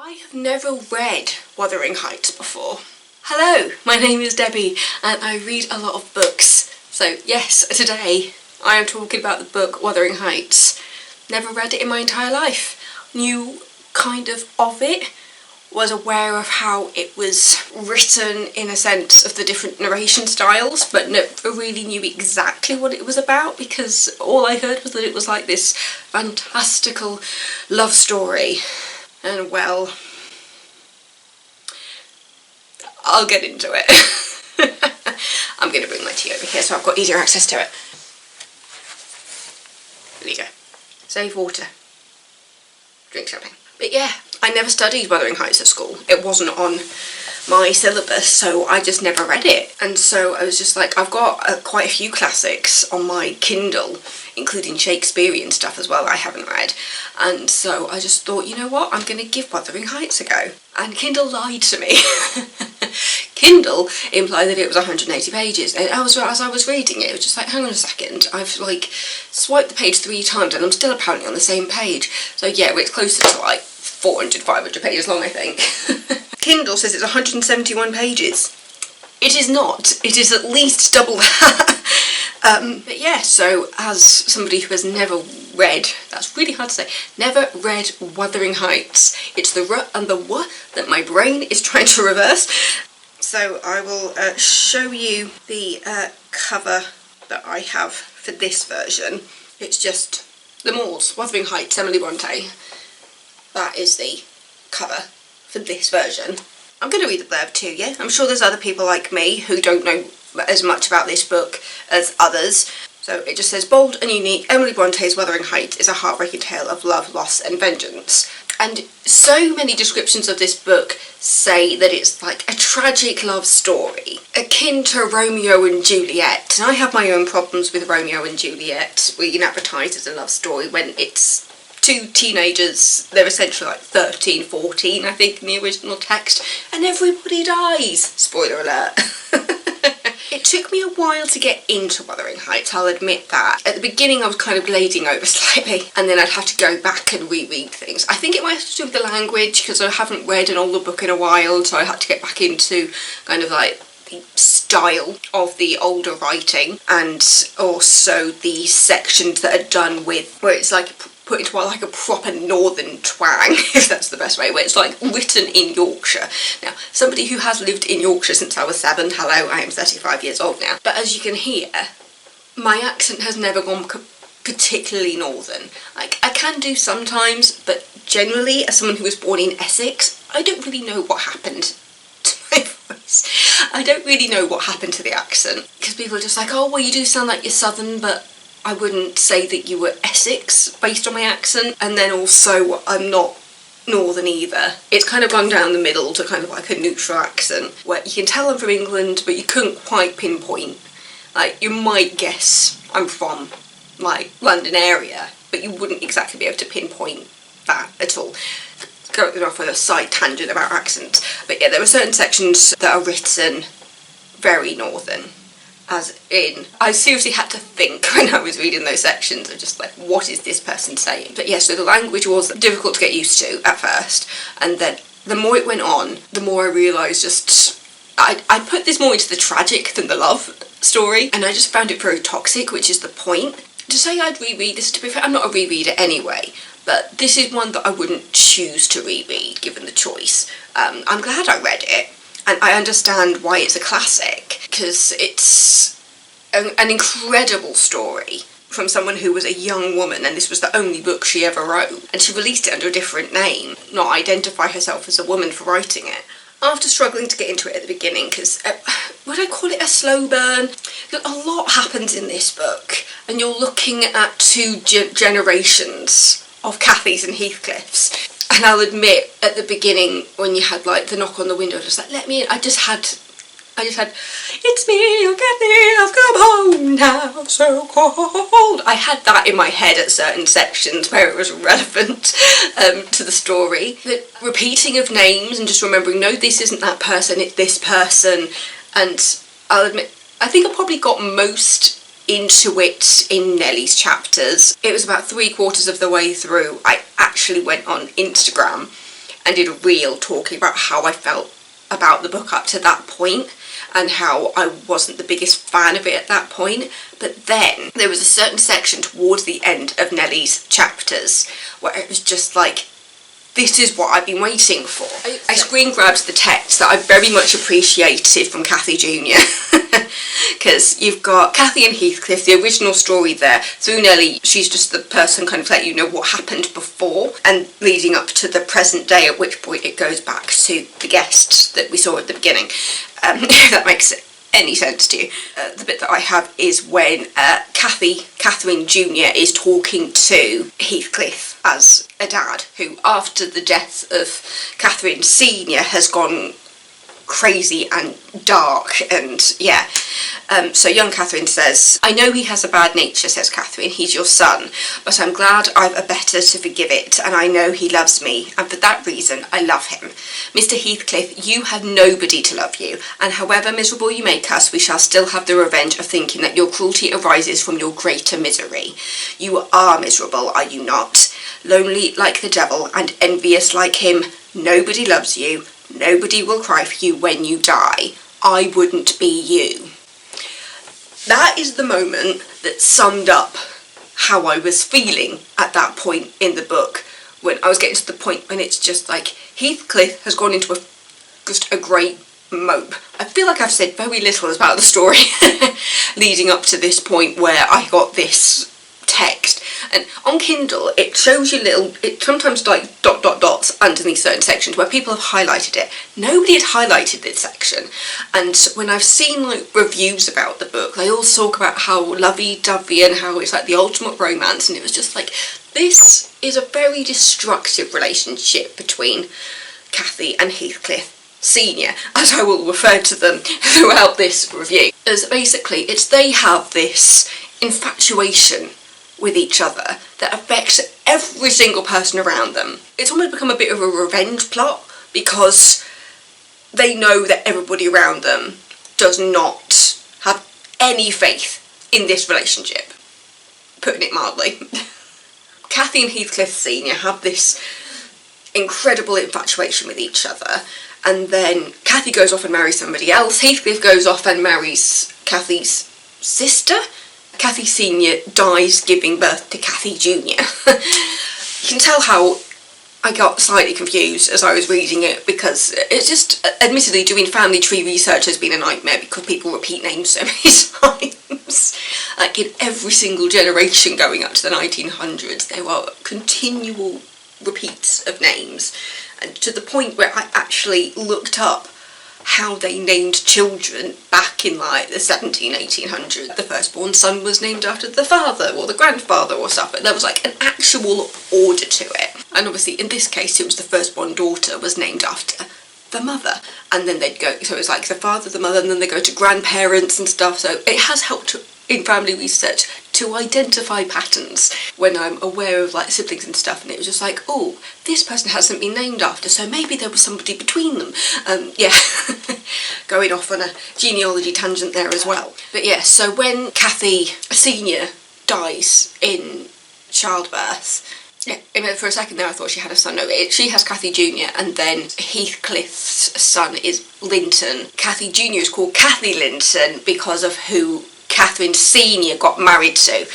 I have never read Wuthering Heights before. Hello, my name is Debbie and I read a lot of books. So yes, today I am talking about the book Wuthering Heights. Never read it in my entire life. Knew kind of it. Was aware of how it was written in a sense of the different narration styles, but never really knew exactly what it was about because all I heard was that it was like this fantastical love story. And well, I'll get into it. I'm going to bring my tea over here so I've got easier access to it. There you go. Save water. Drink champagne. But yeah, I never studied Wuthering Heights at school. It wasn't on my syllabus, so I just never read it. And so I was just like, I've got quite a few classics on my Kindle, including Shakespearean stuff as well that I haven't read. And so I just thought, you know what, I'm going to give Wuthering Heights a go. And Kindle lied to me. Kindle implied that it was 180 pages, and as I was reading it, it was just like, hang on a second, I've like swiped the page 3 times and I'm still apparently on the same page. So yeah, it's closer to like 400, 500 pages long, I think. Kindle says it's 171 pages. It is not. It is at least double that. But yeah, so as somebody who has never read, that's really hard to say, never read Wuthering Heights, it's the R and the W that my brain is trying to reverse. So I will show you the cover that I have for this version. It's just the Moors, Wuthering Heights, Emily Bronte. That is the cover for this version. I'm going to read the blurb to you. I'm sure there's other people like me who don't know as much about this book as others. So it just says, bold and unique, Emily Bronte's Wuthering Heights is a heartbreaking tale of love, loss and vengeance. And so many descriptions of this book say that it's like a tragic love story, akin to Romeo and Juliet. And I have my own problems with Romeo and Juliet being advertised as a love story when it's 2 teenagers, they're essentially like 13, 14 I think in the original text, and everybody dies. Spoiler alert. It took me a while to get into Wuthering Heights, I'll admit that. At the beginning I was kind of glazing over slightly, and then I'd have to go back and reread things. I think it might have to do with the language, because I haven't read an older book in a while, so I had to get back into kind of like the style of the older writing, and also the sections that are done with, where it's like put into like a proper northern twang, if that's the best way, where it's like written in Yorkshire. Now, somebody who has lived in Yorkshire since I was 7, hello, I am 35 years old now, but as you can hear, my accent has never gone particularly northern. Like, I can do sometimes, but generally, as someone who was born in Essex, I don't really know what happened to my voice. I don't really know what happened to the accent, because people are just like, oh, well, you do sound like you're southern, but I wouldn't say that you were Essex based on my accent, and then also I'm not northern either. It's kind of gone down the middle to kind of like a neutral accent, where you can tell I'm from England, but you couldn't quite pinpoint. Like, you might guess I'm from, like, London area, but you wouldn't exactly be able to pinpoint that at all. Going off on a side tangent about accents. But yeah, there are certain sections that are written very northern. As in, I seriously had to think when I was reading those sections of just like, what is this person saying? But yeah, so the language was difficult to get used to at first, and then the more it went on, the more I realised just, I put this more into the tragic than the love story, and I just found it very toxic, which is the point. To say I'd reread this, to be fair, I'm not a rereader anyway, but this is one that I wouldn't choose to reread given the choice. I'm glad I read it. And I understand why it's a classic, because it's an incredible story from someone who was a young woman, and this was the only book she ever wrote, and she released it under a different name, not identify herself as a woman for writing it. After struggling to get into it at the beginning, because, would I call it a slow burn? A lot happens in this book, and you're looking at 2 generations of Cathys and Heathcliffs. And I'll admit, at the beginning, when you had like the knock on the window, just like, let me in, I just had, it's me, Kathy, I've come home now, so cold. I had that in my head at certain sections where it was relevant to the story. The repeating of names and just remembering, no, this isn't that person, it's this person. And I'll admit, I think I probably got most into it in Nellie's chapters. It was about 3/4 of the way through I actually went on Instagram and did a reel talking about how I felt about the book up to that point, and how I wasn't the biggest fan of it at that point. But then there was a certain section towards the end of Nellie's chapters where it was just like, this is what I've been waiting for. I screen grabbed the text that I very much appreciated from Cathy Jr. Because you've got Cathy and Heathcliff, the original story there. Through Nellie, she's just the person kind of let you know what happened before, and leading up to the present day, at which point it goes back to the guests that we saw at the beginning. If that makes any sense to you. The bit that I have is when Catherine Jr. is talking to Heathcliff as a dad, who after the death of Catherine Sr. has gone crazy and dark, and yeah. So young Catherine says, "I know he has a bad nature," says Catherine, "he's your son, but I'm glad I've a better to forgive it, and I know he loves me, and for that reason I love him. Mr. Heathcliff, you have nobody to love you, and however miserable you make us, we shall still have the revenge of thinking that your cruelty arises from your greater misery. You are miserable, are you not? Lonely like the devil, and envious like him. Nobody loves you. Nobody will cry for you when you die. I wouldn't be you." That is the moment that summed up how I was feeling at that point in the book, when I was getting to the point when it's just like, Heathcliff has gone into just a great mope. I feel like I've said very little about the story leading up to this point where I got this text. And on Kindle it shows you it sometimes like dots underneath certain sections where people have highlighted it. Nobody had highlighted this section, and when I've seen like reviews about the book, they all talk about how lovey-dovey and how it's like the ultimate romance, and it was just like, this is a very destructive relationship between Cathy and Heathcliff Senior, as I will refer to them throughout this review. As basically they have this infatuation with each other that affects every single person around them. It's almost become a bit of a revenge plot, because they know that everybody around them does not have any faith in this relationship, putting it mildly. Cathy and Heathcliff Senior have this incredible infatuation with each other, and then Cathy goes off and marries somebody else. Heathcliff goes off and marries Cathy's sister. Cathy Senior dies giving birth to Cathy Jr. You can tell how I got slightly confused as I was reading it, because it's just, admittedly, doing family tree research has been a nightmare because people repeat names so many times. Like in every single generation going up to the 1900s, there were continual repeats of names, and to the point where I actually looked up how they named children back in like the 1800s. The firstborn son was named after the father or the grandfather or something. There was like an actual order to it. And obviously in this case it was the firstborn daughter was named after the mother. And then they'd go, so it was like the father, the mother, and then they go to grandparents and stuff. So it has helped in family research to identify patterns when I'm aware of like siblings and stuff, and it was just like, oh, this person hasn't been named after, so maybe there was somebody between them. Yeah, going off on a genealogy tangent there as well. But yeah, so when Cathy Senior dies in childbirth, yeah, for a second there I thought she had a son. No, she has Cathy Jr. and then Heathcliff's son is Linton. Cathy Jr. is called Cathy Linton because of who Catherine Senior got married to. You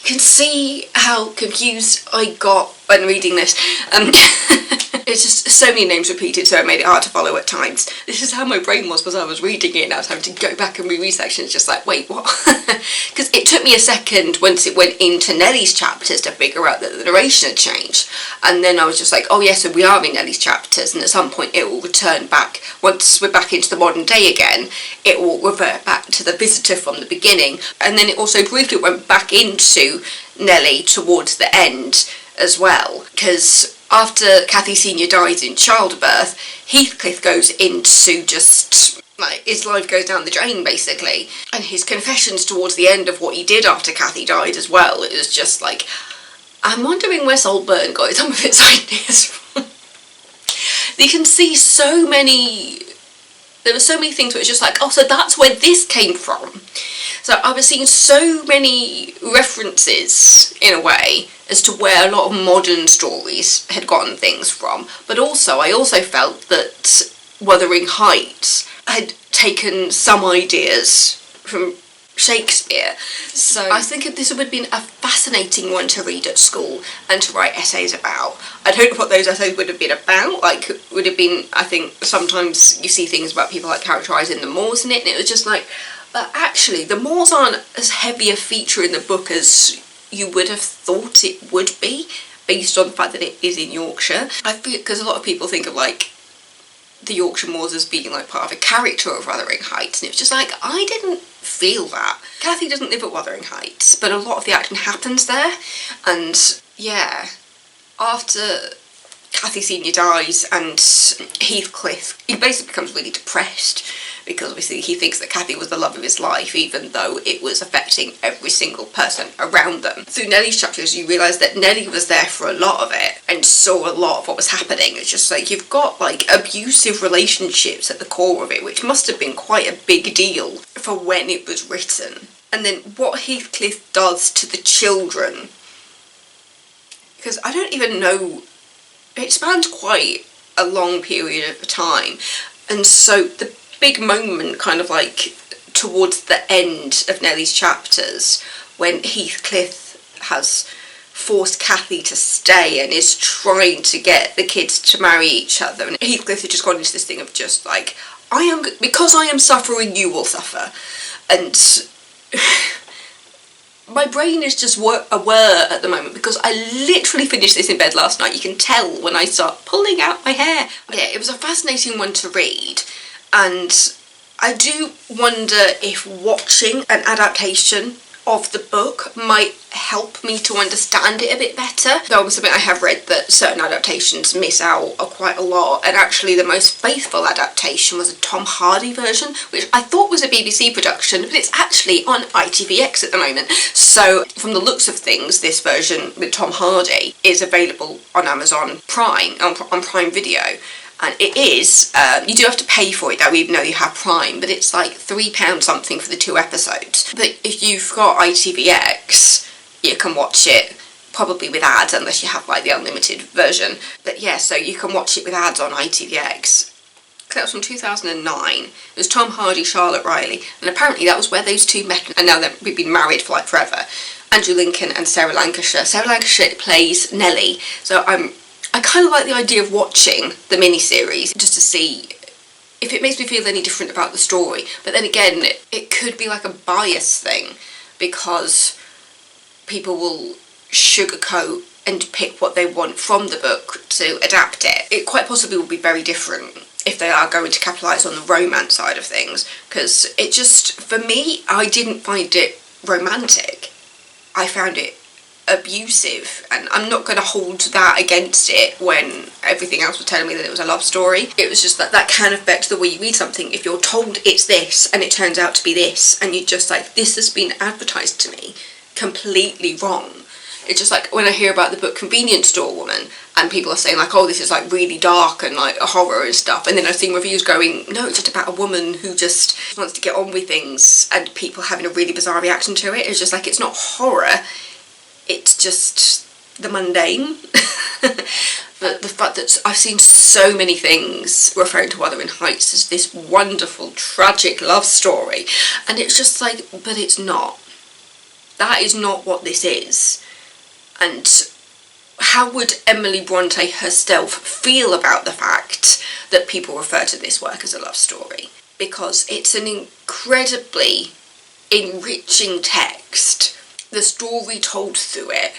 can see how confused I got when reading this. It's just so many names repeated, so it made it hard to follow at times. This is how my brain was as I was reading it, and I was having to go back and reread sections, just like, wait, what? Because it took me a second once it went into Nellie's chapters to figure out that the narration had changed. And then I was just like, oh yes, so we are in Nellie's chapters, and at some point it will return back. Once we're back into the modern day again, it will revert back to the visitor from the beginning. And then it also briefly went back into Nellie towards the end as well, because after Cathy Senior dies in childbirth, Heathcliff goes into just, like, his life goes down the drain, basically. And his confessions towards the end of what he did after Cathy died as well, it was just like, I'm wondering where Saltburn got some of its ideas from. You can see so many, there were so many things where it's just like, oh, so that's where this came from. So I was seeing so many references, in a way, as to where a lot of modern stories had gotten things from. But also, I also felt that Wuthering Heights had taken some ideas from Shakespeare. So I was thinking this would have been a fascinating one to read at school and to write essays about. I don't know what those essays would have been about. Like, would have been, I think sometimes you see things about people like characterising the moors in it, and it was just like, but actually the moors aren't as heavy a feature in the book as you would have thought it would be, based on the fact that it is in Yorkshire. I feel, because a lot of people think of like the Yorkshire moors as being like part of a character of Wuthering Heights, and it was just like, I didn't feel that. Kathy doesn't live at Wuthering Heights, but a lot of the action happens there. And yeah, after Kathy Senior dies and Heathcliff, he basically becomes really depressed, because obviously he thinks that Kathy was the love of his life, even though it was affecting every single person around them. Through Nellie's chapters, you realise that Nellie was there for a lot of it and saw a lot of what was happening. It's just like, you've got like abusive relationships at the core of it, which must have been quite a big deal for when it was written. And then what Heathcliff does to the children, because I don't even know, it spans quite a long period of time, and so the big moment kind of like towards the end of Nellie's chapters, when Heathcliff has forced Kathy to stay and is trying to get the kids to marry each other, and Heathcliff has just gone into this thing of just like, because I am suffering, you will suffer. And my brain is just a whir at the moment, because I literally finished this in bed last night. You can tell when I start pulling out my hair. Yeah, it was a fascinating one to read, and I do wonder if watching an adaptation of the book might help me to understand it a bit better. Though I must admit, I have read that certain adaptations miss out quite a lot, and actually the most faithful adaptation was a Tom Hardy version, which I thought was a BBC production, but it's actually on ITVX at the moment. So from the looks of things, this version with Tom Hardy is available on Amazon Prime, on Prime Video. And it is, you do have to pay for it though, even though you have Prime, but it's like £3 something for the 2 episodes. But if you've got ITVX, you can watch it probably with ads, unless you have like the unlimited version. But yeah, so you can watch it with ads on ITVX. That was from 2009. It was Tom Hardy, Charlotte Riley, and apparently that was where those two met, and now we've been married for like forever. Andrew Lincoln and Sarah Lancashire. Sarah Lancashire plays Nellie, so I kind of like the idea of watching the miniseries just to see if it makes me feel any different about the story. But then again, it could be like a bias thing, because people will sugarcoat and pick what they want from the book to adapt it. It quite possibly will be very different if they are going to capitalise on the romance side of things, because it just, for me, I didn't find it romantic. I found it abusive, and I'm not going to hold that against it when everything else was telling me that it was a love story. It was just that can affect the way you read something. If you're told it's this and it turns out to be this, and you're just like, this has been advertised to me completely wrong. It's just like when I hear about the book Convenience Store Woman, and people are saying like, oh, this is like really dark and like a horror and stuff, and then I've seen reviews going, no, it's just about a woman who just wants to get on with things, and people having a really bizarre reaction to it. It's just like, it's not horror, it's just the mundane. But the fact that I've seen so many things referring to Wuthering Heights as this wonderful, tragic love story, and it's just like, but it's not. That is not what this is. And how would Emily Bronte herself feel about the fact that people refer to this work as a love story? Because it's an incredibly enriching text. The story told through it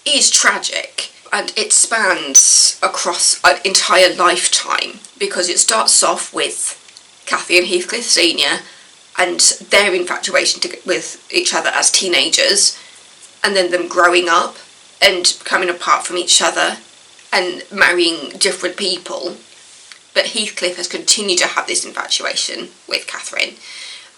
is tragic, and it spans across an entire lifetime, because it starts off with Kathy and Heathcliff Senior and their infatuation with each other as teenagers, and then them growing up and coming apart from each other and marrying different people. But Heathcliff has continued to have this infatuation with Catherine,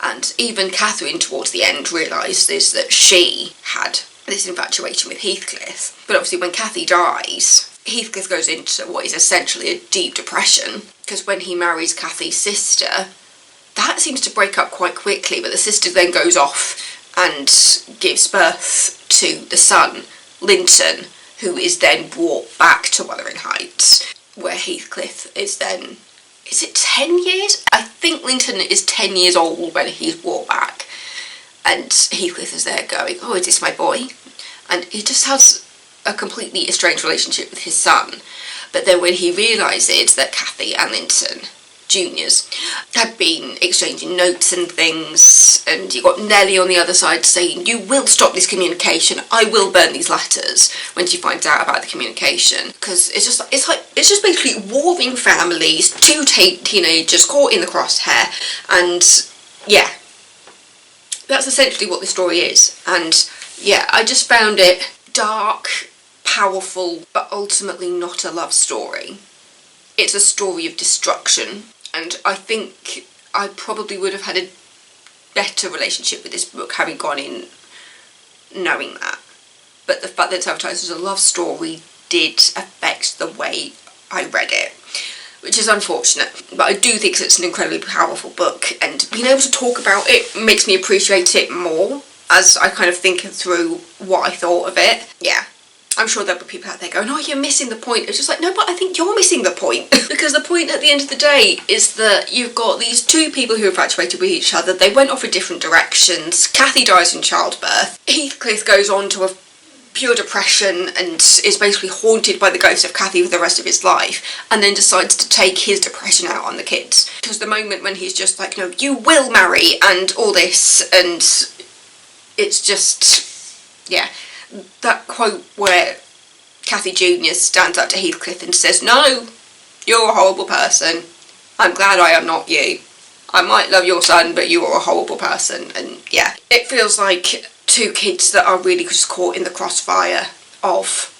and even Catherine towards the end realises that she had this infatuation with Heathcliff. But obviously when Kathy dies, Heathcliff goes into what is essentially a deep depression, because when he marries Kathy's sister, that seems to break up quite quickly, but the sister then goes off and gives birth to the son, Linton, who is then brought back to Wuthering Heights, where Heathcliff is then, is it 10 years? I think Linton is 10 years old when he's brought back, and Heathcliff is there going, oh, is this my boy? And he just has a completely estranged relationship with his son. But then when he realises that Cathy and Linton, juniors, had been exchanging notes and things, and you got Nellie on the other side saying, you will stop this communication, I will burn these letters, when she finds out about the communication. Because it's just basically warring families, two teenagers caught in the crosshair, and yeah, that's essentially what the story is. And yeah, I just found it dark, powerful, but ultimately not a love story. It's a story of destruction, and I think I probably would have had a better relationship with this book having gone in knowing that. But the fact that it's advertised as a love story did affect the way I read it, which is unfortunate. But I do think it's an incredibly powerful book, and being able to talk about it makes me appreciate it more as I kind of think through what I thought of it. Yeah. I'm sure there'll be people out there going, oh, you're missing the point. It's just like, no, but I think you're missing the point. Because the point at the end of the day is that you've got these two people who are infatuated with each other. They went off in different directions. Cathy dies in childbirth. Heathcliff goes on to a pure depression and is basically haunted by the ghost of Cathy for the rest of his life, and then decides to take his depression out on the kids. Because the moment when he's just like, no, you will marry and all this, and it's just, yeah. That quote where Cathy Jr. stands up to Heathcliff and says, no, you're a horrible person. I'm glad I am not you. I might love your son, but you are a horrible person. And yeah, it feels like two kids that are really just caught in the crossfire of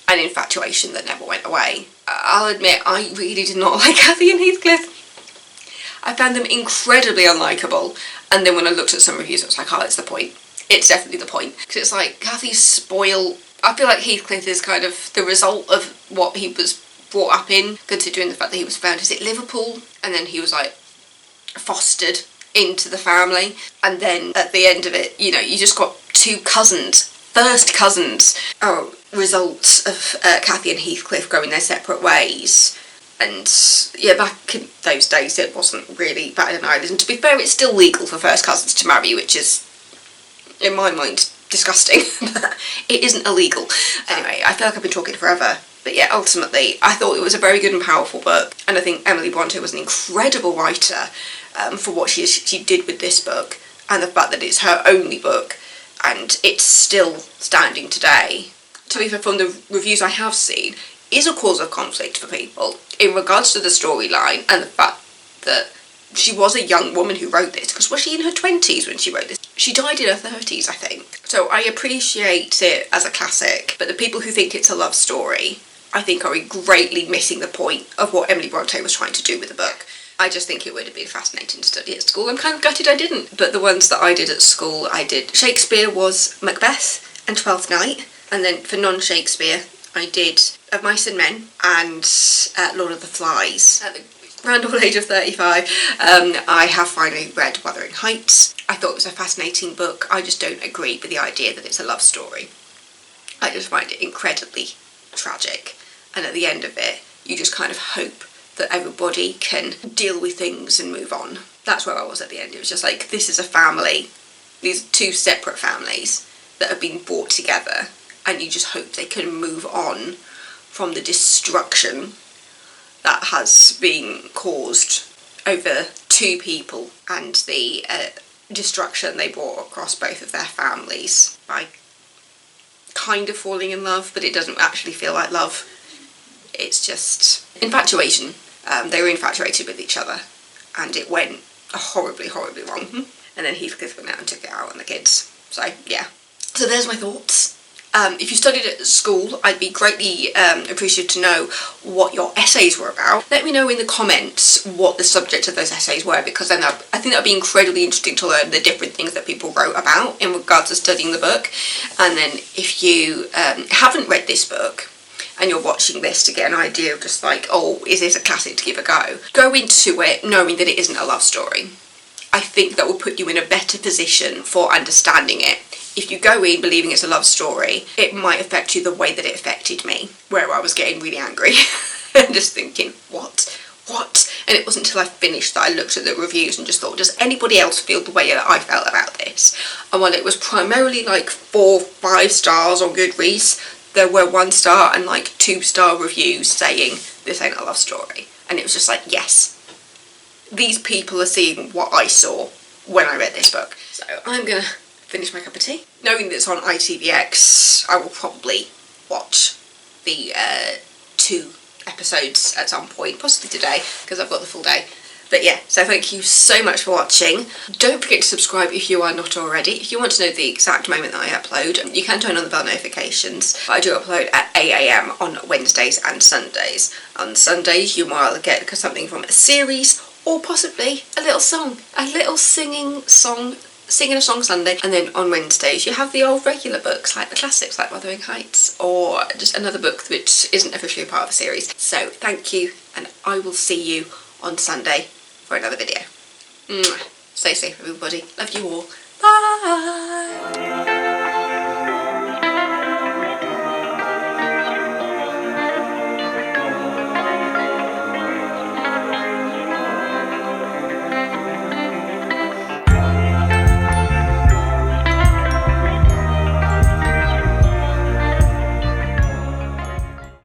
an infatuation that never went away. I'll admit, I really did not like Cathy and Heathcliff. I found them incredibly unlikable. And then when I looked at some reviews, I was like, oh, that's the point. It's definitely the point. Because it's like, Cathy's spoiled. I feel like Heathcliff is kind of the result of what he was brought up in, considering the fact that he was found, is it Liverpool? And then he was like fostered into the family. And then at the end of it, you know, you just got two cousins, first cousins, results of Cathy and Heathcliff going their separate ways. And yeah, back in those days it wasn't really back in Ireland. And to be fair, it's still legal for first cousins to marry, which is, in my mind, disgusting. But it isn't illegal. Anyway, I feel like I've been talking forever. But yeah, ultimately, I thought it was a very good and powerful book. And I think Emily Bronte was an incredible writer for what she did with this book. And the fact that it's her only book and it's still standing today. To be fair, from the reviews I have seen, is a cause of conflict for people in regards to the storyline and the fact that she was a young woman who wrote this, because was she in her 20s when she wrote this? She died in her 30s, I think. So I appreciate it as a classic, but the people who think it's a love story, I think, are greatly missing the point of what Emily Bronte was trying to do with the book. I just think it would have been fascinating to study at school. I'm kind of gutted I didn't, but the ones that I did at school, I did. Shakespeare was Macbeth and Twelfth Night, and then for non-Shakespeare, I did Of Mice and Men and Lord of the Flies. At the grand old age of 35, I have finally read Wuthering Heights. I thought it was a fascinating book. I just don't agree with the idea that it's a love story. I just find it incredibly tragic. And at the end of it, you just kind of hope that everybody can deal with things and move on. That's where I was at the end. It was just like, this is a family. These are two separate families that have been brought together, and you just hope they can move on from the destruction that has been caused over two people and the destruction they brought across both of their families by kind of falling in love, but it doesn't actually feel like love. It's just infatuation. They were infatuated with each other and it went horribly, horribly wrong. And then Heathcliff went out and took it out on the kids. So yeah. So there's my thoughts. If you studied at school, I'd be greatly appreciative to know what your essays were about. Let me know in the comments what the subject of those essays were, because then I think that would be incredibly interesting to learn the different things that people wrote about in regards to studying the book. And then if you haven't read this book and you're watching this to get an idea of just like, oh, is this a classic to give a go? Go into it knowing that it isn't a love story. I think that will put you in a better position for understanding it if you go in believing it's a love story, it might affect you the way that it affected me, where I was getting really angry and just thinking, what? And it wasn't until I finished that I looked at the reviews and just thought, does anybody else feel the way that I felt about this? And while it was primarily like 4-5 stars on Goodreads, there were 1-star and like 2-star reviews saying this ain't a love story. And it was just like, yes, these people are seeing what I saw when I read this book. So I'm gonna finish my cup of tea. Knowing that it's on ITVX, I will probably watch the 2 episodes at some point, possibly today, because I've got the full day. But yeah, so thank you so much for watching. Don't forget to subscribe if you are not already. If you want to know the exact moment that I upload, you can turn on the bell notifications. I do upload at 8 AM on Wednesdays and Sundays. On Sundays you might get something from a series, or possibly a little song, a little singing a song Sunday. And then on Wednesdays you have the old regular books, like the classics like Wuthering Heights, or just another book which isn't officially a part of the series. So thank you, and I will see you on Sunday for another video. Stay safe everybody, love you all, bye.